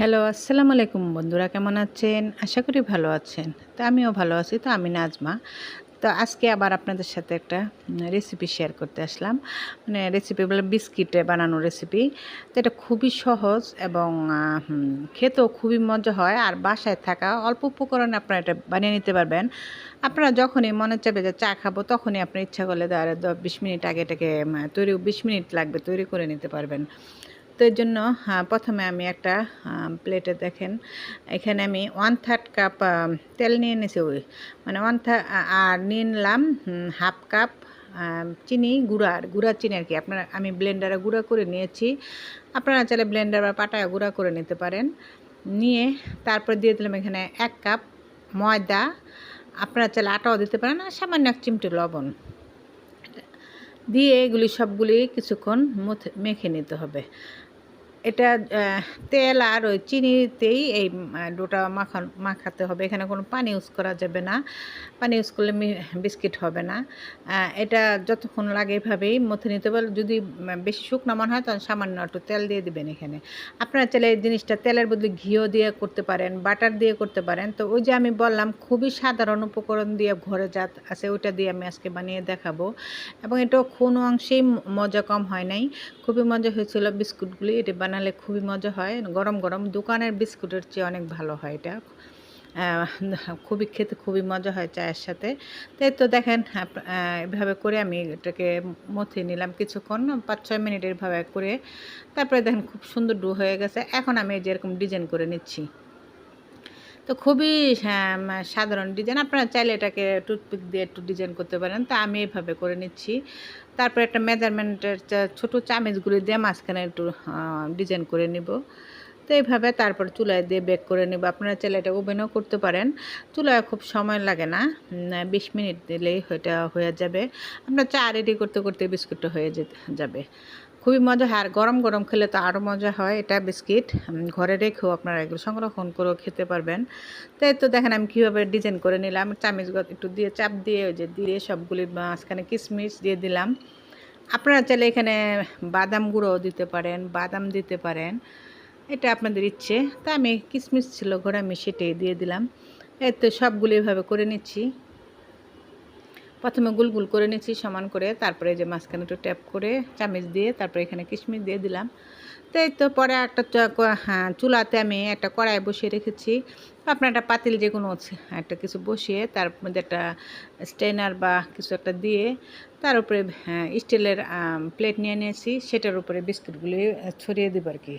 Hello, আসসালামু আলাইকুম বন্ধুরা, কেমন আছেন? আশা করি ভালো আছেন। তো আমিও ভালো আছি। তো আমি নাজমা। তো আজকে আবার আপনাদের সাথে একটা রেসিপি শেয়ার করতে আসলাম। মানে রেসিপি বলে বিস্কিটে বানানো রেসিপি। তো এটা খুবই সহজ এবং খেতেও খুবই মজা হয়। আর বাসায় থাকা অল্প উপকরণে আপনারা এটা বানিয়ে নিতে পারবেন। আপনারা যখনই মনে চাইবে যে চা খাবো, তখনই আপনি ইচ্ছা করলে ২০ মিনিট আগে এটাকে ২০ মিনিট লাগবে তৈরি করে নিতে পারবেন। তো এর জন্য প্রথমে আমি একটা প্লেটে দেখেন, এখানে আমি 1/3 কাপ তেল নিয়ে নিয়েছি, মানে আর নিয়ে নিলাম 1/2 কাপ চিনি, গুঁড়া চিনি আর কি। আমি ব্লেন্ডারে গুঁড়া করে নিয়েছি। আপনারা চাইলে ব্লেন্ডার বা পাটায় গুঁড়া করে নিতে পারেন। নিয়ে তারপর দিয়ে দিলাম এখানে 1 কাপ ময়দা। আপনারা চাইলে আটাও দিতে পারেন, আর সামান্য 1 চিমটি লবণ দিয়ে এগুলি সবগুলি কিছুক্ষণ মেখে নিতে হবে। এটা তেল আর ওই চিনিতেই এই ডোটা মাখাতে হবে। এখানে কোনো পানি ইউজ করা যাবে না। পানি ইউজ করলে বিস্কিট হবে না। এটা যতক্ষণ লাগে এভাবেই মথে নিতে পারলে, যদি বেশি শুকনো মনে হয় তখন সামান্য একটু তেল দিয়ে দিবেন এখানে। আপনারা চাইলে এই জিনিসটা তেলের বদলে ঘিও দিয়ে করতে পারেন, বাটার দিয়ে করতে পারেন। তো ওই যে আমি বললাম খুবই সাধারণ উপকরণ দিয়ে ঘরে যা আছে ওইটা দিয়ে আমি আজকে বানিয়ে দেখাবো। এবং এটাও কোনো অংশেই মজা কম হয় নাই। খুবই মজা হয়েছিল বিস্কুটগুলি। এটা বানালে খুবই মজা হয়। গরম গরম দোকানের বিস্কুটের চেয়ে অনেক ভালো হয় এটা। খুবই খেতে খুবই মজা হয় চায়ের সাথে। তাই তো দেখেন, এভাবে করে আমি এটাকে মথে নিলাম কিছুক্ষণ, ৫-৬ মিনিট এভাবে করে। তারপরে দেখেন খুব সুন্দর ডো হয়ে গেছে। এখন আমি এই যে এরকম ডিজাইন করে নিচ্ছি। তো খুবই সাধারণ ডিজাইন। আপনারা চাইলে এটাকে টুথপিক দিয়ে একটু ডিজাইন করতে পারেন। তো আমি এভাবে করে নিচ্ছি। তারপরে একটা মেজারমেন্টের ছোটো চামচগুলি দিয়ে মাঝখানে একটু ডিজাইন করে নিব। তো এইভাবে তারপর চুলায় দিয়ে বেক করে নেব। আপনারা চাইলে এটা ওভেনও করতে পারেন। চুলায় খুব সময় লাগে না, ২০ মিনিট দিলেই এটা হয়ে যাবে। আপনার চা রেডি করতে করতে বিস্কুটটা হয়ে যাবে। খুবই মজা হয়, আর গরম গরম খেলে তো আরও মজা হয়। এটা বিস্কিট ঘরে রেখেও আপনারা এগুলো সংরক্ষণ করেও খেতে পারবেন। তাই তো দেখেন আমি কীভাবে ডিজাইন করে নিলাম। চামচ একটু দিয়ে চাপ দিয়ে ওই যে দিয়ে সবগুলি মাঝখানে কিশমিশ দিয়ে দিলাম। আপনারা চাইলে এখানে বাদাম গুঁড়োও দিতে পারেন, বাদাম দিতে পারেন, এটা আপনাদের ইচ্ছে। তা আমি কিশমিশ ছিল ঘরে, আমি সেটাই দিয়ে দিলাম। এই তো সবগুলো এভাবে করে নিচ্ছি। প্রথমে গুল করে নিচ্ছি সমান করে, তারপরে যে মাঝখানে একটু ট্যাপ করে চামচ দিয়ে তারপরে এখানে কিশমিশ দিয়ে দিলাম। তো এই তো পরে একটা চুলাতে আমি একটা কড়াই বসিয়ে রেখেছি। আপনার একটা পাতিল যে কোনো একটা কিছু বসিয়ে তার মধ্যে একটা স্ট্রেনার বা কিছু একটা দিয়ে তার উপরে স্টিলের প্লেট নিয়ে নিয়েছি, সেটার উপরে বিস্কুটগুলি ছড়িয়ে দেবো আর কি।